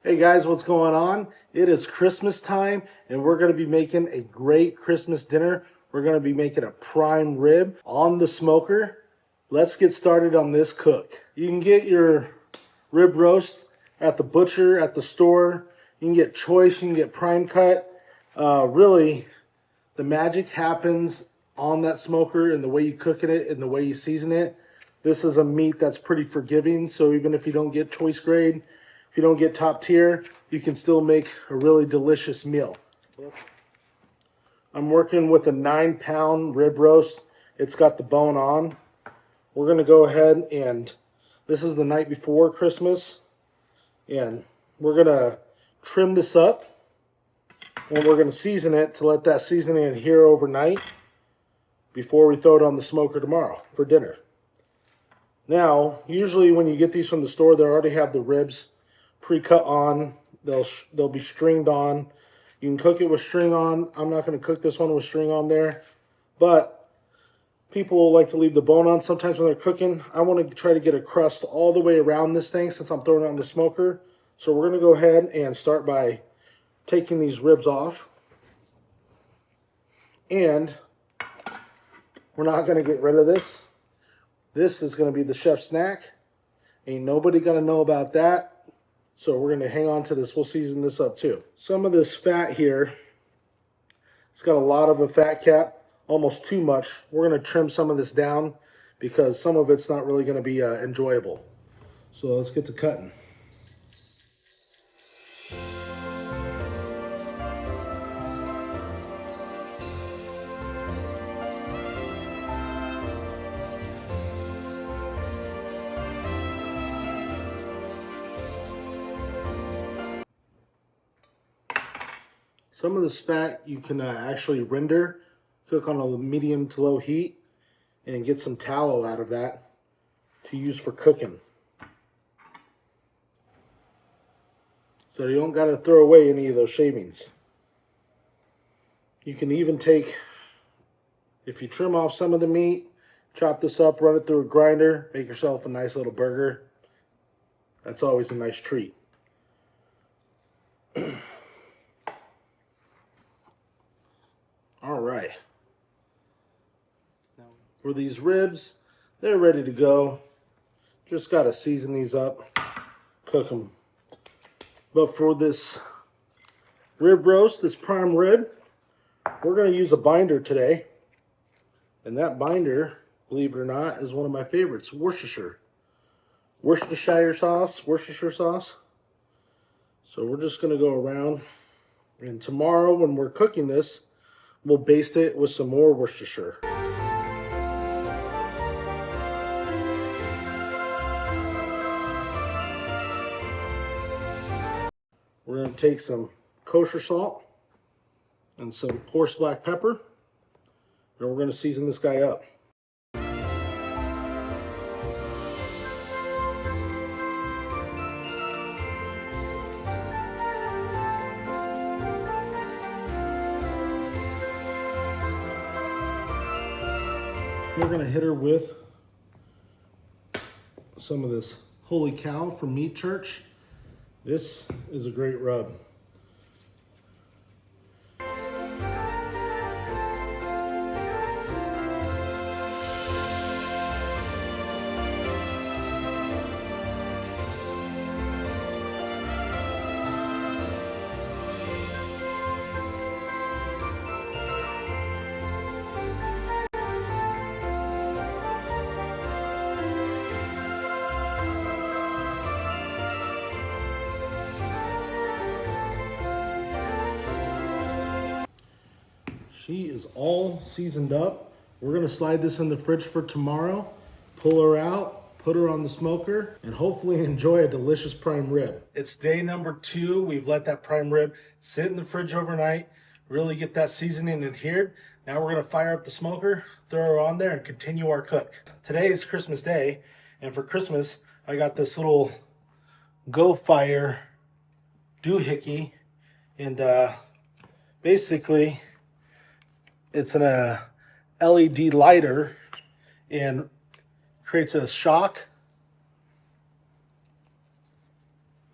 Hey guys, what's going on? It is Christmas time and we're going to be making a great Christmas dinner. We're going to be making a prime rib on the smoker. Let's get started on this cook. You can get your rib roast at the butcher, at the store. You can get choice, you can get prime cut. Really, the magic happens on that smoker and the way you cook it and the way you season it. This is a meat that's pretty forgiving, so even if you don't get choice grade, if you don't get top tier, you can still make a really delicious meal. I'm working with a 9-pound rib roast. It's got the bone on. We're going to go ahead and this is the night before Christmas. And we're going to trim this up. And we're going to season it to let that seasoning adhere overnight before we throw it on the smoker tomorrow for dinner. Now, usually when you get these from the store, they already have the ribs pre-cut on. They'll be stringed on. You can cook it with string on. I'm not going to cook this one with string on there, but people like to leave the bone on sometimes when they're cooking. I want to try to get a crust all the way around this thing since I'm throwing it on the smoker. So we're going to go ahead and start by taking these ribs off. And we're not going to get rid of this. This is going to be the chef's snack. Ain't nobody going to know about that. So we're going to hang on to this. We'll season this up too. Some of this fat here, it's got a lot of a fat cap, almost too much. We're going to trim some of this down because some of it's not really going to be enjoyable. So let's get to cutting. Some of this fat you can actually render, cook on a medium to low heat, and get some tallow out of that to use for cooking. So you don't got to throw away any of those shavings. You can even take, if you trim off some of the meat, chop this up, run it through a grinder, make yourself a nice little burger. That's always a nice treat. All right. For these ribs, they're ready to go. Just got to season these up, cook them. But for this rib roast, this prime rib, we're going to use a binder today. And that binder, believe it or not, is one of my favorites, Worcestershire. Worcestershire sauce. So we're just going to go around. And tomorrow when we're cooking this, we'll baste it with some more Worcestershire. We're going to take some kosher salt and some coarse black pepper, and we're going to season this guy up. We're going to hit her with some of this Holy Cow from Meat Church. This is a great rub. She is all seasoned up. We're gonna slide this in the fridge for tomorrow, pull her out, put her on the smoker, and hopefully enjoy a delicious prime rib. It's day number 2. We've let that prime rib sit in the fridge overnight, really get that seasoning adhered. Now we're gonna fire up the smoker, throw her on there, and continue our cook. Today is Christmas Day, and for Christmas, I got this little Go Fire doohickey, and basically, it's an LED lighter and creates a shock.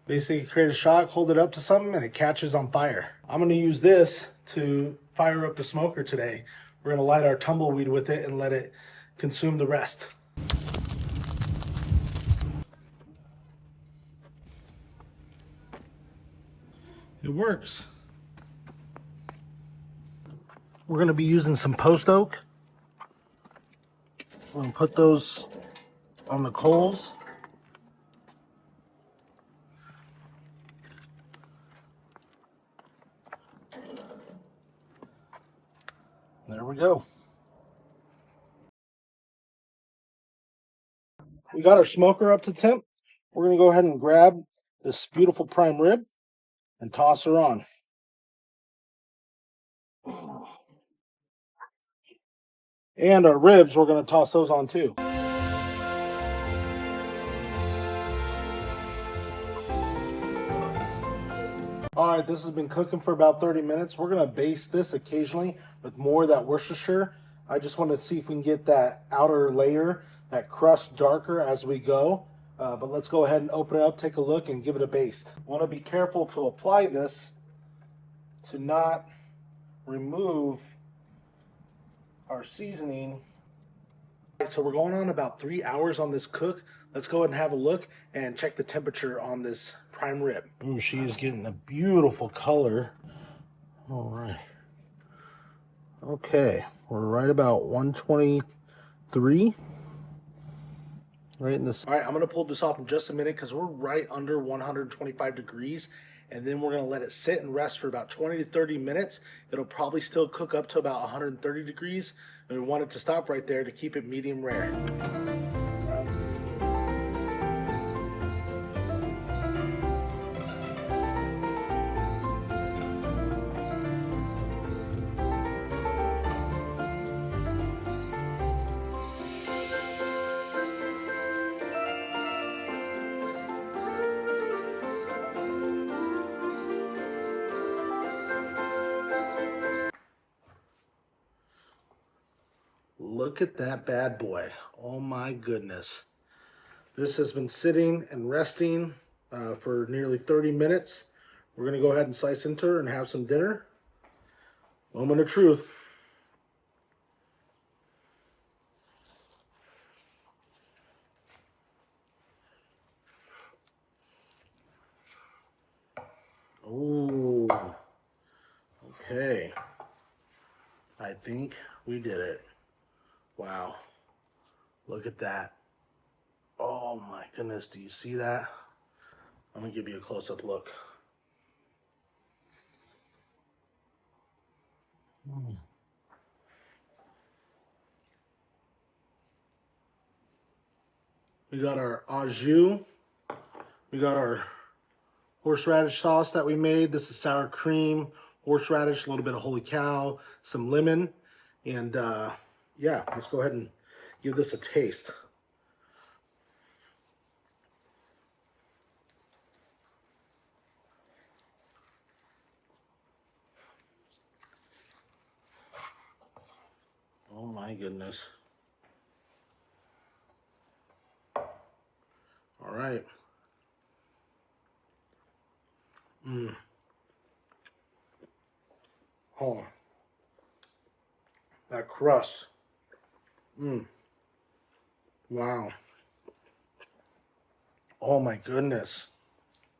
Basically create a shock, hold it up to something, and it catches on fire. I'm gonna use this to fire up the smoker today. We're gonna light our tumbleweed with it and let it consume the rest. It works. We're gonna be using some post oak. We're gonna put those on the coals. There we go. We got our smoker up to temp. We're gonna go ahead and grab this beautiful prime rib and toss her on. And our ribs, we're gonna toss those on too. All right, this has been cooking for about 30 minutes. We're gonna baste this occasionally with more of that Worcestershire. I just want to see if we can get that outer layer, that crust darker as we go. But let's go ahead and open it up, take a look, and give it a baste. Want to be careful to apply this to not remove our seasoning. So we're going on about 3 hours on this cook. Let's go ahead and have a look and check the temperature on this prime rib. Ooh, she is getting a beautiful color. All right. Okay, we're right about 123. Right in this. All right, I'm gonna pull this off in just a minute because we're right under 125 degrees. And then we're gonna let it sit and rest for about 20 to 30 minutes. It'll probably still cook up to about 130 degrees. And we want it to stop right there to keep it medium rare. Look at that bad boy. Oh my goodness. This has been sitting and resting for nearly 30 minutes. We're going to go ahead and slice into her and have some dinner. Moment of truth. Ooh. Okay. I think we did it. Wow. Look at that. Oh my goodness. Do you see that? I'm going to give you a close-up look. We got our au jus. We got our horseradish sauce that we made. This is sour cream, horseradish, a little bit of holy cow, some lemon. And yeah, let's go ahead and give this a taste. Oh my goodness. All right. Oh, that crust. Wow. Oh my goodness.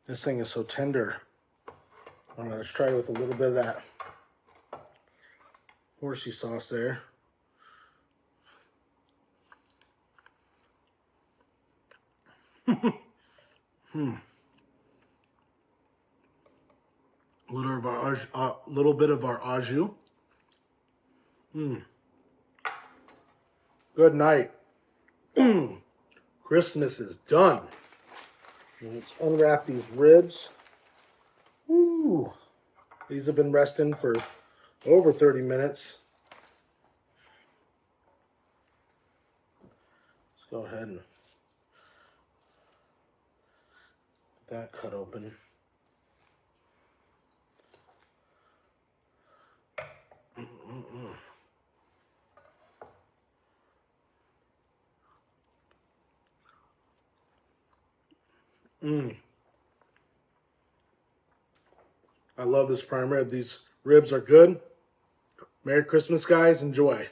This thing is so tender. All right, let's try it with a little bit of that horsey sauce there. Little bit of our au jus. Good night. Christmas is done. Let's unwrap these ribs. Ooh, these have been resting for over 30 minutes. Let's go ahead and get that cut open. I love this prime rib. These ribs are good. Merry Christmas, guys. Enjoy.